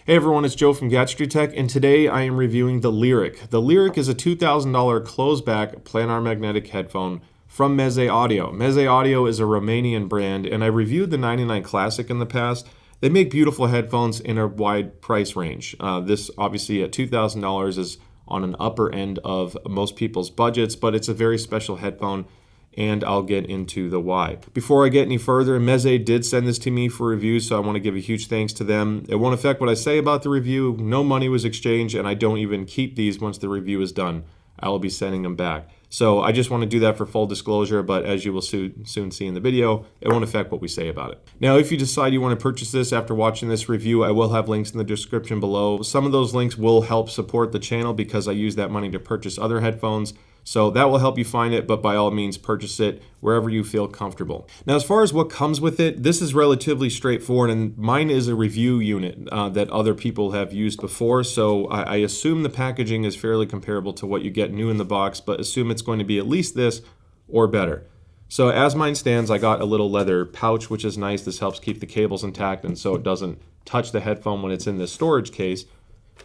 Hey everyone, it's Joe from Gadgetry Tech, and today I am reviewing the Liric. The Liric is a $2,000 closed-back planar magnetic headphone from Meze Audio. Meze Audio is a Romanian brand, and I reviewed the 99 Classic in the past. They make beautiful headphones in a wide price range. This obviously at $2,000 is on an upper end of most people's budgets, but it's a very special headphone, and I'll get into the why. Before I get any further, Meze did send this to me for review, so I want to give a huge thanks to them. It won't affect what I say about the review. No money was exchanged, and I don't even keep these once the review is done. I will be sending them back. So I just want to do that for full disclosure, but as you will soon see in the video, it won't affect what we say about it. Now, if you decide you want to purchase this after watching this review, I will have links in the description below. Some of those links will help support the channel because I use that money to purchase other headphones. So that will help you find it, but by all means, purchase it wherever you feel comfortable. Now, as far as what comes with it, this is relatively straightforward, and mine is a review unit that other people have used before. So I assume the packaging is fairly comparable to what you get new in the box, but assume it's going to be at least this or better. So as mine stands, I got a little leather pouch, which is nice. This helps keep the cables intact, and so it doesn't touch the headphone when it's in this storage case.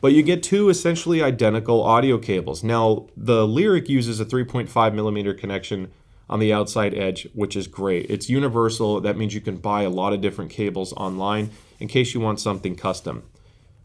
But you get two essentially identical audio cables. Now, the Liric uses a 3.5 millimeter connection on the outside edge, which is great. It's universal. That means you can buy a lot of different cables online in case you want something custom.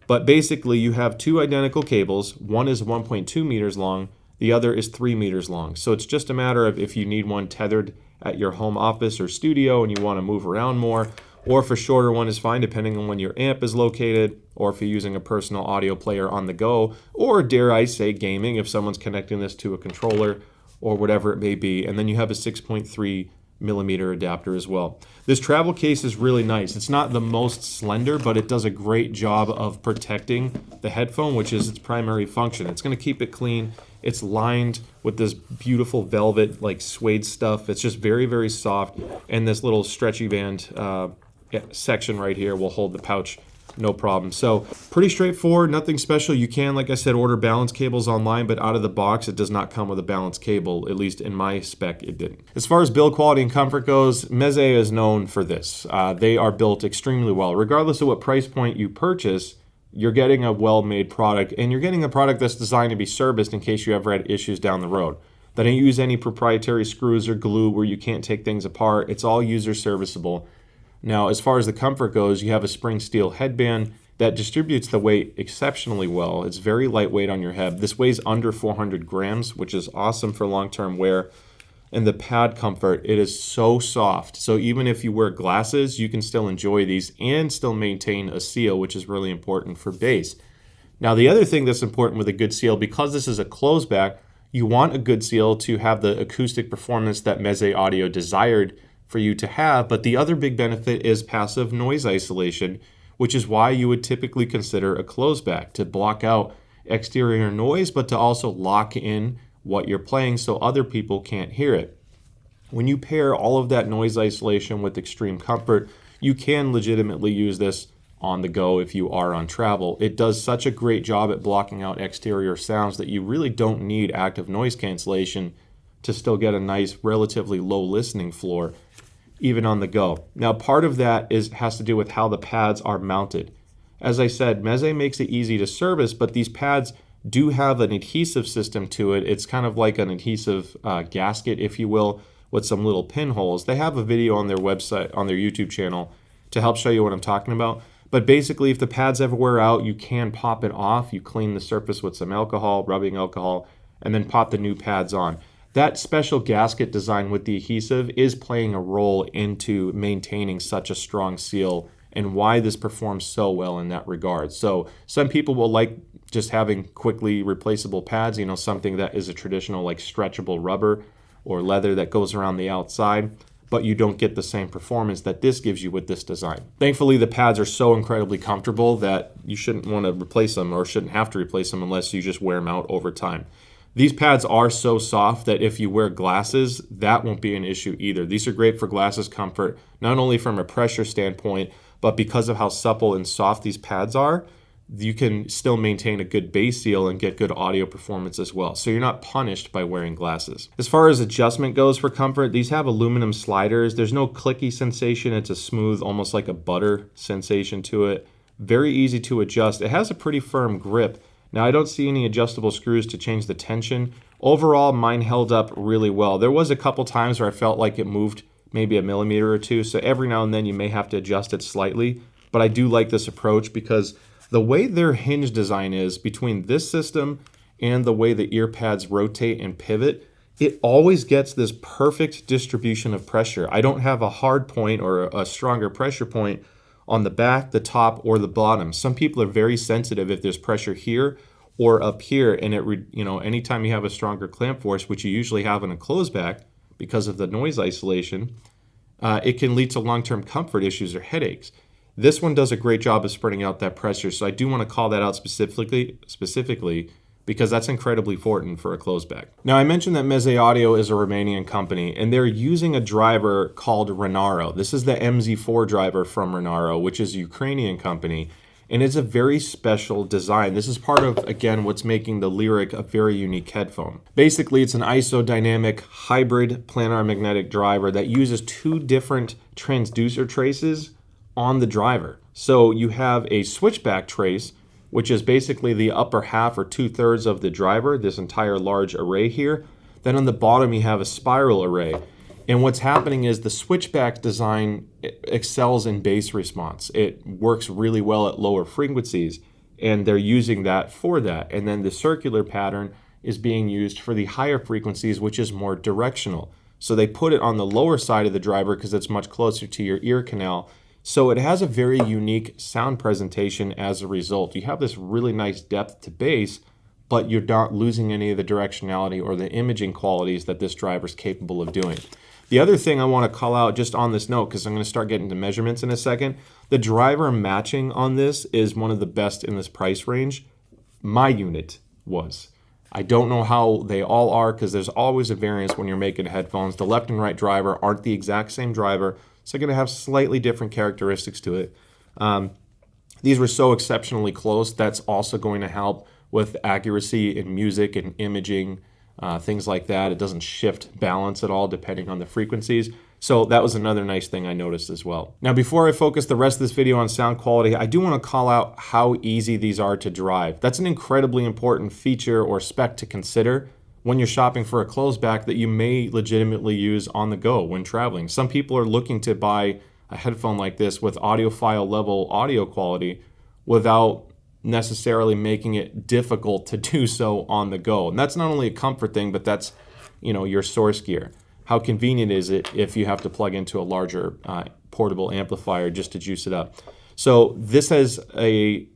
But basically, you have two identical cables. One is 1.2 meters long. The other is 3 meters long. So it's just a matter of if you need one tethered at your home office or studio and you want to move around more, or if a shorter one is fine depending on when your amp is located, or if you're using a personal audio player on the go, or dare I say gaming if someone's connecting this to a controller or whatever it may be. And then you have a 6.3 millimeter adapter as well. This travel case is really nice. It's not the most slender, but it does a great job of protecting the headphone, which is its primary function. It's going to keep it clean. It's lined with this beautiful velvet like suede stuff. It's just very, very soft. And this little stretchy band section right here will hold the pouch no problem. So pretty straightforward, nothing special. You can, like I said, order balance cables online, but out of the box it does not come with a balance cable. At least in my spec it didn't. As far as build quality and comfort goes, Meze is known for this. They are built extremely well. Regardless of what price point you purchase, you're getting a well-made product, and you're getting a product that's designed to be serviced in case you ever had issues down the road. They don't use any proprietary screws or glue where you can't take things apart. It's all user serviceable. Now, as far as the comfort goes, you have a spring steel headband that distributes the weight exceptionally well. It's very lightweight on your head. This weighs under 400 grams, which is awesome for long-term wear. And the pad comfort, it is so soft. So even if you wear glasses, you can still enjoy these and still maintain a seal, which is really important for bass. Now, the other thing that's important with a good seal, because this is a closed back, you want a good seal to have the acoustic performance that Meze Audio desired for you to have, but the other big benefit is passive noise isolation, which is why you would typically consider a closed back, to block out exterior noise, but to also lock in what you're playing so other people can't hear it. When you pair all of that noise isolation with extreme comfort, you can legitimately use this on the go if you are on travel. It does such a great job at blocking out exterior sounds that you really don't need active noise cancellation to still get a nice, relatively low listening floor, even on the go. Now, part of that has to do with how the pads are mounted. As I said, Meze makes it easy to service, but these pads do have an adhesive system to it. It's kind of like an adhesive gasket, if you will, with some little pinholes. They have a video on their website, on their YouTube channel, to help show you what I'm talking about. But basically, if the pads ever wear out, you can pop it off. You clean the surface with some alcohol, rubbing alcohol, and then pop the new pads on. That special gasket design with the adhesive is playing a role into maintaining such a strong seal and why this performs so well in that regard. So some people will like just having quickly replaceable pads, you know, something that is a traditional like stretchable rubber or leather that goes around the outside, but you don't get the same performance that this gives you with this design. Thankfully, the pads are so incredibly comfortable that you shouldn't want to replace them or shouldn't have to replace them unless you just wear them out over time. These pads are so soft that if you wear glasses, that won't be an issue either. These are great for glasses comfort, not only from a pressure standpoint, but because of how supple and soft these pads are, you can still maintain a good bass seal and get good audio performance as well. So you're not punished by wearing glasses. As far as adjustment goes for comfort, these have aluminum sliders. There's no clicky sensation. It's a smooth, almost like a butter sensation to it. very easy to adjust. It has a pretty firm grip. Now, I don't see any adjustable screws to change the tension. Overall, mine held up really well. There was a couple times where I felt like it moved maybe a millimeter or two, so every now and then you may have to adjust it slightly, but I do like this approach because the way their hinge design is between this system and the way the ear pads rotate and pivot, it always gets this perfect distribution of pressure. I don't have a hard point or a stronger pressure point on the back, the top, or the bottom. Some people are very sensitive if there's pressure here or up here, and anytime you have a stronger clamp force, which you usually have in a closed back because of the noise isolation, it can lead to long-term comfort issues or headaches. This one does a great job of spreading out that pressure, so I do want to call that out specifically because that's incredibly important for a closed back. Now, I mentioned that Meze Audio is a Romanian company, and they're using a driver called Renaro. This is the MZ4 driver from Renaro, which is a Ukrainian company, and it's a very special design. This is part of, again, what's making the Liric a very unique headphone. Basically, it's an isodynamic hybrid planar magnetic driver that uses two different transducer traces on the driver. So you have a switchback trace, which is basically the upper half or 2/3 of the driver, this entire large array here. Then on the bottom, you have a spiral array. And what's happening is the switchback design excels in bass response. It works really well at lower frequencies, and they're using that for that. And then the circular pattern is being used for the higher frequencies, which is more directional. So they put it on the lower side of the driver because it's much closer to your ear canal. So it has a very unique sound presentation as a result. You have this really nice depth to bass, but you're not losing any of the directionality or the imaging qualities that this driver is capable of doing. The other thing I want to call out just on this note, because I'm going to start getting to measurements in a second, the driver matching on this is one of the best in this price range. My unit was. I don't know how they all are because there's always a variance when you're making headphones. The left and right driver aren't the exact same driver, so they're going to have slightly different characteristics to it. These were so exceptionally close. That's also going to help with accuracy in music and imaging, things like that. It doesn't shift balance at all depending on the frequencies. So that was another nice thing I noticed as well. Now, before I focus the rest of this video on sound quality, I do want to call out how easy these are to drive. That's an incredibly important feature or spec to consider when you're shopping for a closed back that you may legitimately use on the go when traveling. Some people are looking to buy a headphone like this with audiophile level audio quality without necessarily making it difficult to do so on the go. And that's not only a comfort thing, but that's, your source gear. How convenient is it if you have to plug into a larger portable amplifier just to juice it up? So this has a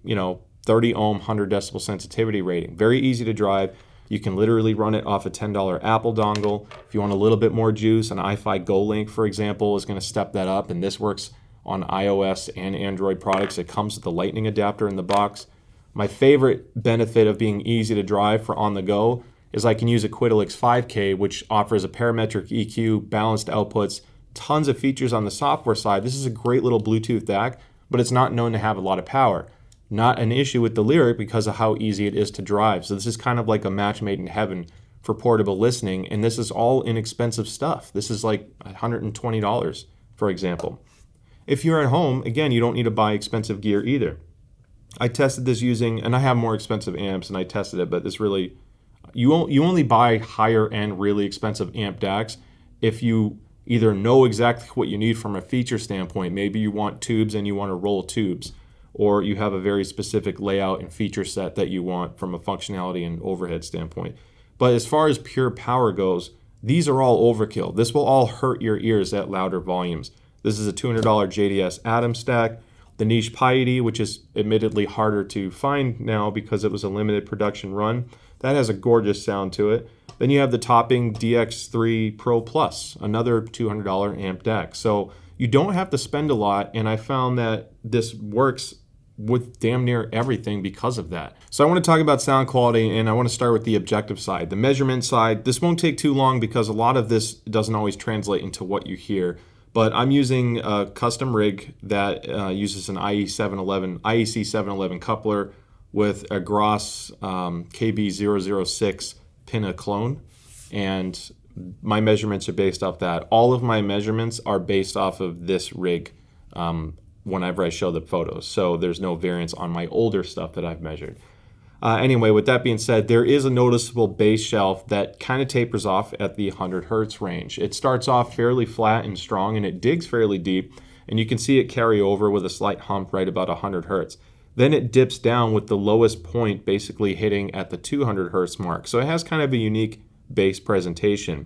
30 ohm, 100 decibel sensitivity rating. Very easy to drive. You can literally run it off a $10 Apple dongle. If you want a little bit more juice, an iFi GoLink, for example, is going to step that up, and this works on iOS and Android products. It comes with a lightning adapter in the box. My favorite benefit of being easy to drive for on the go is I can use a Quidolix 5K, which offers a parametric EQ, balanced outputs, tons of features on the software side. This is a great little Bluetooth DAC, but it's not known to have a lot of power. Not an issue with the Liric because of how easy it is to drive. So this is kind of like a match made in heaven for portable listening, and this is all inexpensive stuff. This is like $120, for example. If you're at home, again, you don't need to buy expensive gear either. I tested this using, and I have more expensive amps and I tested it, but this really, you only buy higher end, really expensive amp DACs if you either know exactly what you need from a feature standpoint. Maybe you want tubes and you want to roll tubes, or you have a very specific layout and feature set that you want from a functionality and overhead standpoint. But as far as pure power goes, these are all overkill. This will all hurt your ears at louder volumes. This is a $200 JDS Atom stack. The niche Piety, which is admittedly harder to find now because it was a limited production run, that has a gorgeous sound to it. Then you have the topping DX3 Pro Plus, another $200 amp DAC. So you don't have to spend a lot, and I found that this works with damn near everything because of that. So I want to talk about sound quality, and I want to start with the objective side. The measurement side, this won't take too long because a lot of this doesn't always translate into what you hear. But I'm using a custom rig that uses an IEC711 coupler with a Gross KB006 pinna clone, and my measurements are based off that. All of my measurements are based off of this rig. whenever I show the photos. So there's no variance on my older stuff that I've measured. Anyway, with that being said, there is a noticeable bass shelf that kind of tapers off at the 100 hertz range. It starts off fairly flat and strong, and it digs fairly deep, and you can see it carry over with a slight hump right about 100 hertz. Then it dips down with the lowest point basically hitting at the 200 hertz mark. So it has kind of a unique bass presentation.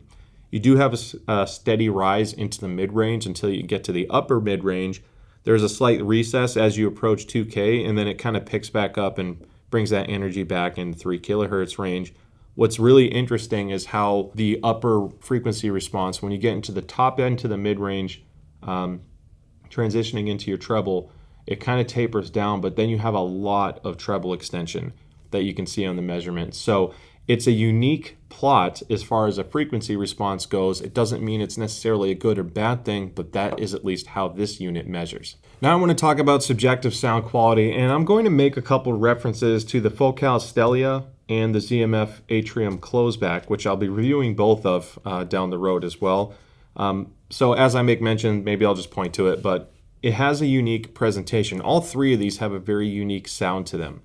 You do have a steady rise into the mid-range until you get to the upper mid-range. There's a slight recess as you approach 2K, and then it kind of picks back up and brings that energy back in 3 kilohertz range. What's really interesting is how the upper frequency response, when you get into the top end to the mid-range, transitioning into your treble, it kind of tapers down, but then you have a lot of treble extension that you can see on the measurement. So it's a unique plot as far as a frequency response goes. It doesn't mean it's necessarily a good or bad thing, but that is at least how this unit measures. Now I want to talk about subjective sound quality, and I'm going to make a couple references to the Focal Stelia and the ZMF Atrium Closeback, which I'll be reviewing both of down the road as well. So as I make mention, maybe I'll just point to it, but it has a unique presentation. All three of these have a very unique sound to them.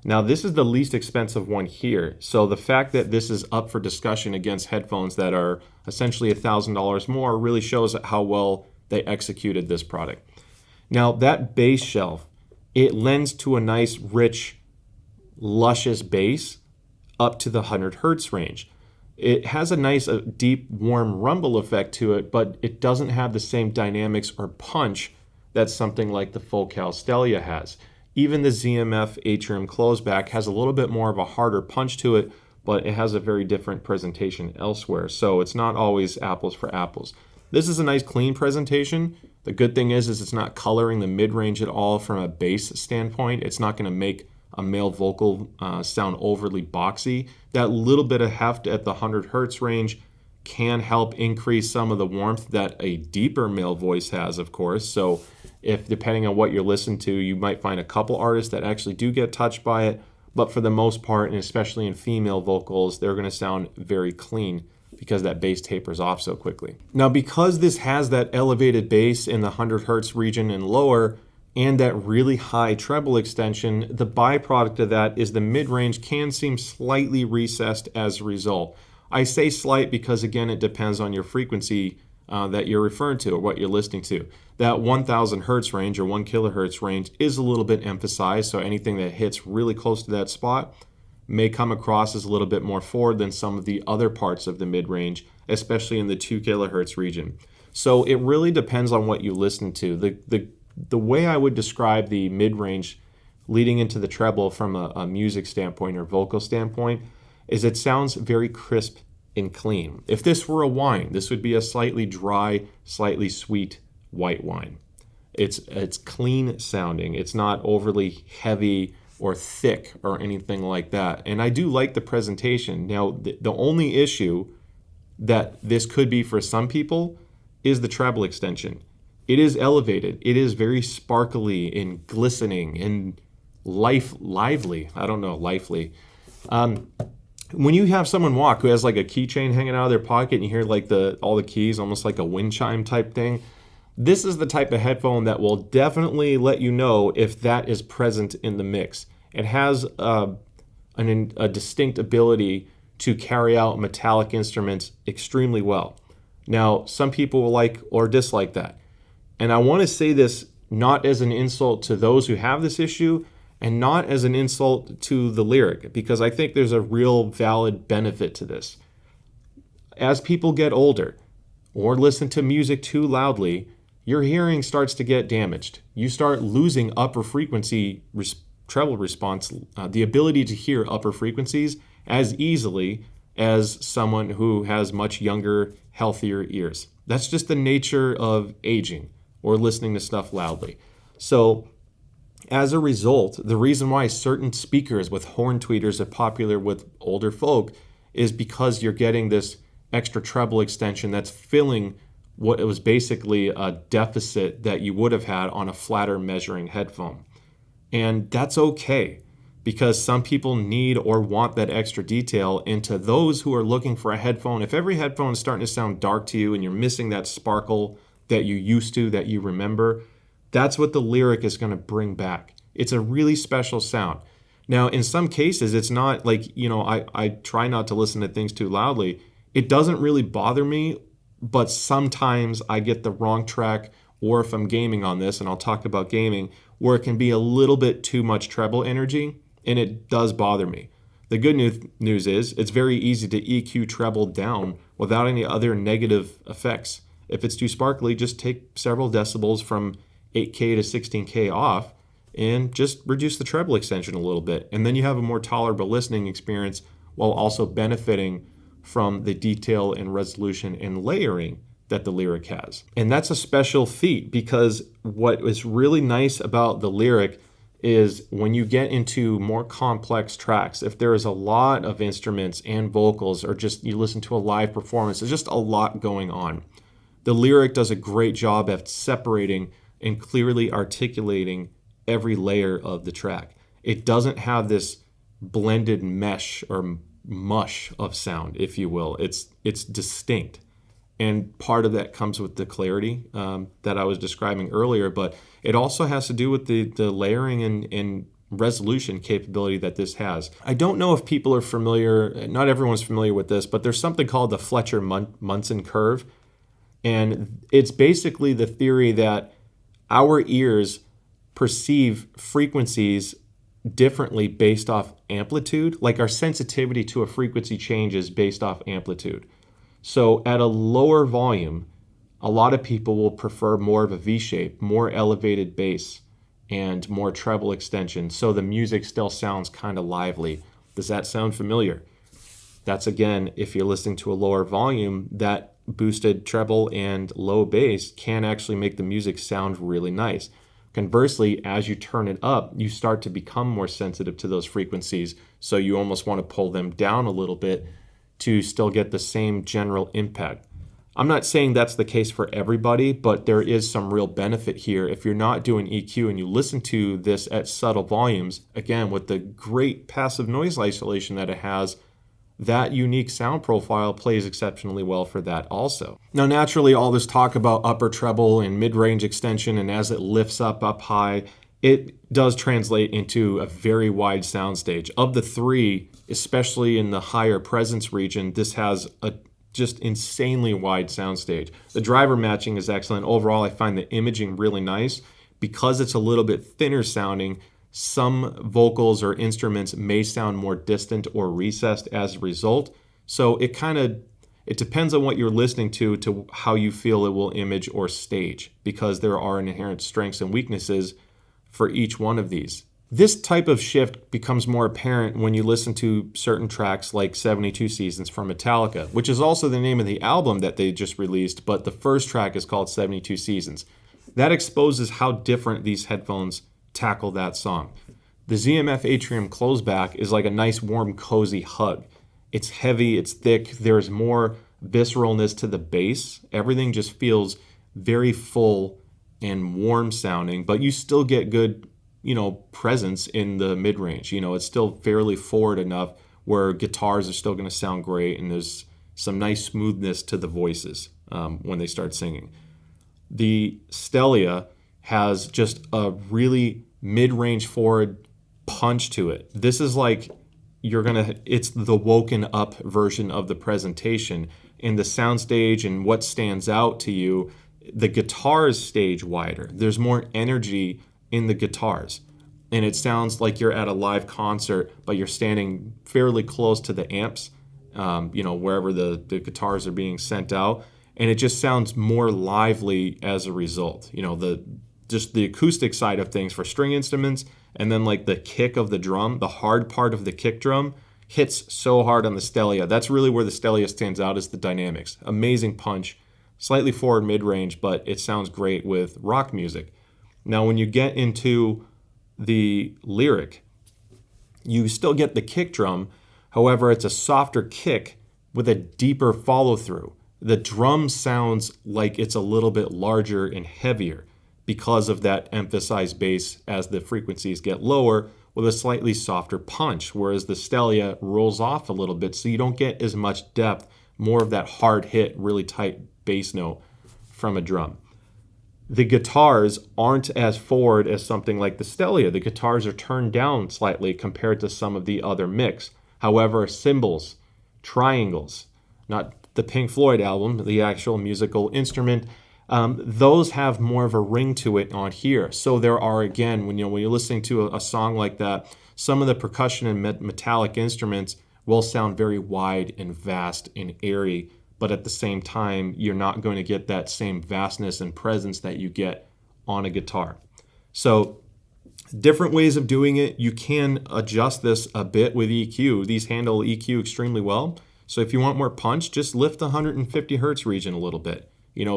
Now, this is the least expensive one here. So the fact that this is up for discussion against headphones that are essentially $1,000 more really shows how well they executed this product. Now, that bass shelf, it lends to a nice, rich, luscious bass up to the 100 hertz range. It has a nice, deep, warm rumble effect to it, but it doesn't have the same dynamics or punch that something like the Focal Stelia has. Even the ZMF Atrium Closeback has a little bit more of a harder punch to it, but it has a very different presentation elsewhere. So it's not always apples for apples. This is a nice clean presentation. The good thing is it's not coloring the mid-range at all from a bass standpoint. It's not going to make a male vocal sound overly boxy. That little bit of heft at the 100 hertz range can help increase some of the warmth that a deeper male voice has, of course. So if depending on what you're listening to, you might find a couple artists that actually do get touched by it, but for the most part, and especially in female vocals, they're going to sound very clean because that bass tapers off so quickly. Now, because this has that elevated bass in the 100 hertz region and lower, and that really high treble extension, the byproduct of that is the mid-range can seem slightly recessed as a result. I say slight because, again, it depends on your frequency that you're referring to or what you're listening to. That 1000 hertz range or 1 kilohertz range is a little bit emphasized, so anything that hits really close to that spot may come across as a little bit more forward than some of the other parts of the mid-range, especially in the 2 kilohertz region. So it really depends on what you listen to. The way I would describe the mid-range leading into the treble from a music standpoint or vocal standpoint is it sounds very crisp and clean. If this were a wine, this would be a slightly dry, slightly sweet white wine. It's clean sounding. It's not overly heavy or thick or anything like that. And I do like the presentation. Now, the only issue that this could be for some people is the treble extension. It is elevated. It is very sparkly and glistening and lively. I don't know, lively. When you have someone walk who has like a keychain hanging out of their pocket and you hear like all the keys, almost like a wind chime type thing, this is the type of headphone that will definitely let you know if that is present in the mix. It has a distinct ability to carry out metallic instruments extremely well. Now, some people will like or dislike that. And I want to say this not as an insult to those who have this issue and not as an insult to the Lyric, because I think there's a real valid benefit to this. As people get older or listen to music too loudly, your hearing starts to get damaged. You start losing upper frequency treble response, the ability to hear upper frequencies as easily as someone who has much younger, healthier ears. That's just the nature of aging or listening to stuff loudly. So as a result, the reason why certain speakers with horn tweeters are popular with older folk is because you're getting this extra treble extension that's filling what it was basically a deficit that you would have had on a flatter measuring headphone. And that's okay, because some people need or want that extra detail. And to those who are looking for a headphone, if every headphone is starting to sound dark to you and you're missing that sparkle that you used to, that you remember, That's what the Lyric is going to bring back. It's a really special sound. Now, in some cases, it's not like, I try not to listen to things too loudly. It doesn't really bother me, but sometimes I get the wrong track, or if I'm gaming on this, and I'll talk about gaming, where it can be a little bit too much treble energy, and it does bother me. The good news is it's very easy to EQ treble down without any other negative effects. If it's too sparkly, just take several decibels from 8K to 16K off and just reduce the treble extension a little bit. And then you have a more tolerable listening experience while also benefiting from the detail and resolution and layering that the Lyric has. And that's a special feat, because what is really nice about the Lyric is when you get into more complex tracks, if there is a lot of instruments and vocals, or just you listen to a live performance, there's just a lot going on. The Lyric does a great job at separating and clearly articulating every layer of the track. It doesn't have this blended mesh or mush of sound, if you will. It's distinct. And part of that comes with the clarity that I was describing earlier, but it also has to do with the layering and resolution capability that this has. I don't know if people are familiar, not everyone's familiar with this, but there's something called the Fletcher Munson curve. And it's basically the theory that our ears perceive frequencies differently based off amplitude. Like our sensitivity to a frequency changes based off amplitude. So at a lower volume, a lot of people will prefer more of a V shape, more elevated bass, and more treble extension, so the music still sounds kind of lively. Does that sound familiar? That's, again, if you're listening to a lower volume, that boosted treble and low bass can actually make the music sound really nice. Conversely, as you turn it up, you start to become more sensitive to those frequencies, so you almost want to pull them down a little bit to still get the same general impact. I'm not saying that's the case for everybody, but there is some real benefit here. If you're not doing EQ and you listen to this at subtle volumes, again, with the great passive noise isolation that it has, that unique sound profile plays exceptionally well for that also. Now, naturally, all this talk about upper treble and mid-range extension, and as it lifts up high, it does translate into a very wide soundstage. Of the three, especially in the higher presence region, this has a just insanely wide soundstage. The driver matching is excellent. Overall, I find the imaging really nice. Because it's a little bit thinner sounding, some vocals or instruments may sound more distant or recessed as a result. So it depends on what you're listening to how you feel it will image or stage, because there are inherent strengths and weaknesses for each one of these. This type of shift becomes more apparent when you listen to certain tracks like 72 Seasons from Metallica, which is also the name of the album that they just released, but the first track is called 72 Seasons. That exposes how different these headphones tackle that song. The ZMF Atrium closeback is like a nice, warm, cozy hug. It's heavy, it's thick, there's more visceralness to the bass. Everything just feels very full and warm sounding, but you still get good presence in the mid-range. It's still fairly forward enough where guitars are still going to sound great, and there's some nice smoothness to the voices when they start singing. The Stelia has just a really mid-range forward punch to it. This is like it's the woken up version of the presentation. In the soundstage and what stands out to you, the guitars stage wider. There's more energy in the guitars, and it sounds like you're at a live concert, but you're standing fairly close to the amps, wherever the guitars are being sent out, and it just sounds more lively as a result. The acoustic side of things for string instruments, and then like the kick of the drum, the hard part of the kick drum hits so hard on the Stelia. That's really where the Stelia stands out, is the dynamics. Amazing punch, slightly forward mid-range, but it sounds great with rock music. Now, when you get into the Lyric, you still get the kick drum. However, it's a softer kick with a deeper follow-through. The drum sounds like it's a little bit larger and heavier because of that emphasized bass as the frequencies get lower, with a slightly softer punch, whereas the Stelia rolls off a little bit, so you don't get as much depth, more of that hard hit, really tight bass note from a drum. The guitars aren't as forward as something like the Stelia. The guitars are turned down slightly compared to some of the other mix. However, cymbals, triangles, not the Pink Floyd album, the actual musical instrument, those have more of a ring to it on here. So there are, again, when you're listening to a song like that, some of the percussion and metallic instruments will sound very wide and vast and airy, but at the same time, you're not going to get that same vastness and presence that you get on a guitar. So different ways of doing it. You can adjust this a bit with EQ. These handle EQ extremely well. So if you want more punch, just lift the 150 hertz region a little bit.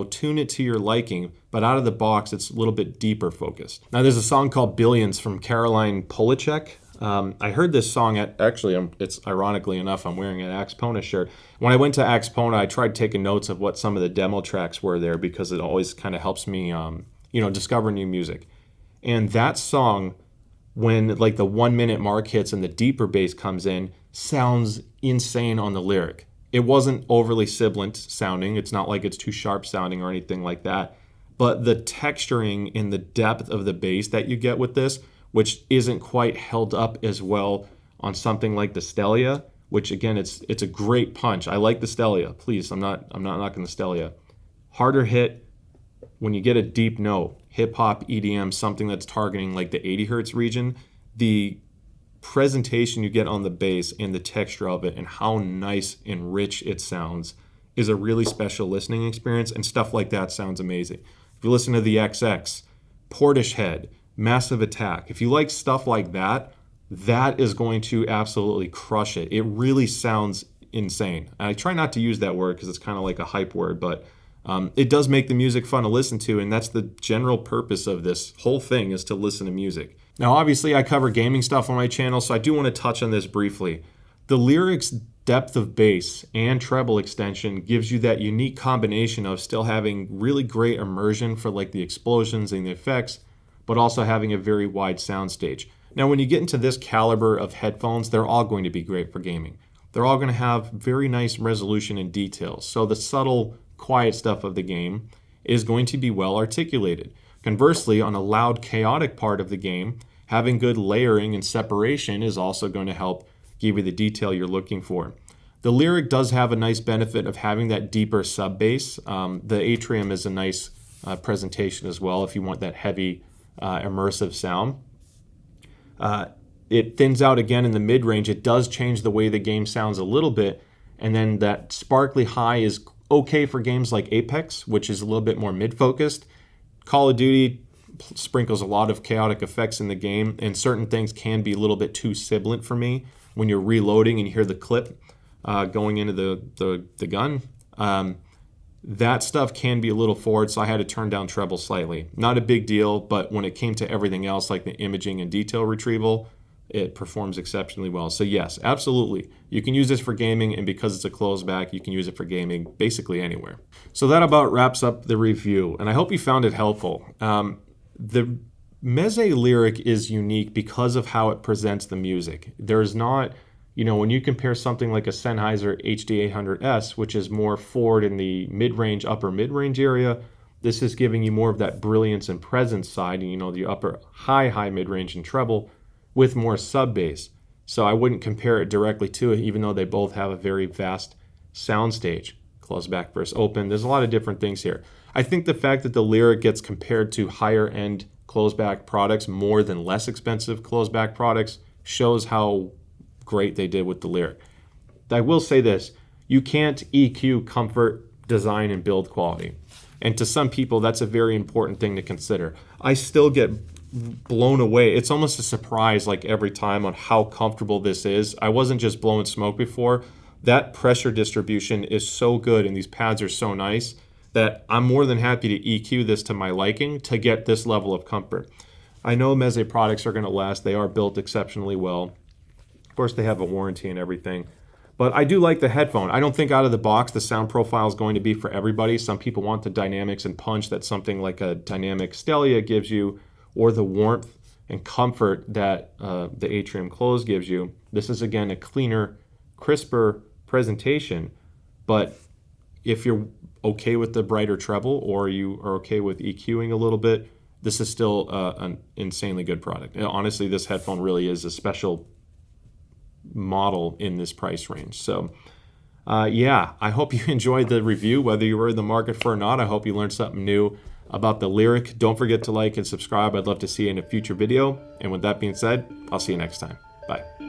Tune it to your liking, but out of the box, it's a little bit deeper focused. Now, there's a song called Billions from Caroline Polachek. I heard this song it's ironically enough, I'm wearing an Axpona shirt. When I went to Axpona, I tried taking notes of what some of the demo tracks were there because it always kind of helps me, discover new music. And that song, when like the 1 minute mark hits and the deeper bass comes in, sounds insane on the Lyric. It wasn't overly sibilant sounding. It's not like it's too sharp sounding or anything like that. But the texturing and the depth of the bass that you get with this, which isn't quite held up as well on something like the Stelia, which again, it's a great punch. I like the Stelia. Please, I'm not knocking the Stelia. Harder hit when you get a deep note, hip hop, EDM, something that's targeting like the 80 hertz region, the presentation you get on the bass and the texture of it and how nice and rich it sounds is a really special listening experience, and stuff like that sounds amazing. If you listen to the XX, Portishead, Massive Attack, if you like stuff like that, that is going to absolutely crush it. It really sounds insane. And I try not to use that word because it's kind of like a hype word, but it does make the music fun to listen to, and that's the general purpose of this whole thing, is to listen to music. Now, obviously, I cover gaming stuff on my channel, so I do want to touch on this briefly. The Lyric's depth of bass and treble extension gives you that unique combination of still having really great immersion for like the explosions and the effects, but also having a very wide soundstage. Now, when you get into this caliber of headphones, they're all going to be great for gaming. They're all going to have very nice resolution and details. So the subtle, quiet stuff of the game is going to be well articulated. Conversely, on a loud, chaotic part of the game, having good layering and separation is also going to help give you the detail you're looking for. The Lyric does have a nice benefit of having that deeper sub bass. The Atrium is a nice presentation as well if you want that heavy, immersive sound. It thins out again in the mid-range. It does change the way the game sounds a little bit. And then that sparkly high is okay for games like Apex, which is a little bit more mid-focused. Call of Duty sprinkles a lot of chaotic effects in the game, and certain things can be a little bit too sibilant for me when you're reloading and you hear the clip going into the gun. That stuff can be a little forward, so I had to turn down treble slightly. Not a big deal, but when it came to everything else, like the imaging and detail retrieval, it performs exceptionally well. So yes, absolutely. You can use this for gaming, and because it's a closed back, you can use it for gaming basically anywhere. So that about wraps up the review, and I hope you found it helpful. The Meze Liric is unique because of how it presents the music. There's not, when you compare something like a Sennheiser HD800S, which is more forward in the mid-range, upper mid-range area, this is giving you more of that brilliance and presence side, and the upper high mid-range and treble with more sub-bass. So I wouldn't compare it directly to it, even though they both have a very vast soundstage. Closed back versus open. There's a lot of different things here. I think the fact that the Lyric gets compared to higher end closed back products more than less expensive closed back products shows how great they did with the Lyric. I will say this, you can't EQ comfort, design, and build quality. And to some people, that's a very important thing to consider. I still get blown away. It's almost a surprise like every time on how comfortable this is. I wasn't just blowing smoke before. That pressure distribution is so good and these pads are so nice that I'm more than happy to EQ this to my liking to get this level of comfort. I know Meze products are going to last. They are built exceptionally well. Of course, they have a warranty and everything. But I do like the headphone. I don't think out of the box the sound profile is going to be for everybody. Some people want the dynamics and punch that something like a dynamic Stelia gives you, or the warmth and comfort that the Atrium Close gives you. This is, again, a cleaner, crisper presentation. But if you're okay with the brighter treble, or you are okay with EQing a little bit, this is still an insanely good product. Honestly, this headphone really is a special model in this price range. So yeah, I hope you enjoyed the review, whether you were in the market for or not. I hope you learned something new about the Liric. Don't forget to like and subscribe. I'd love to see you in a future video. And with that being said, I'll see you next time. Bye.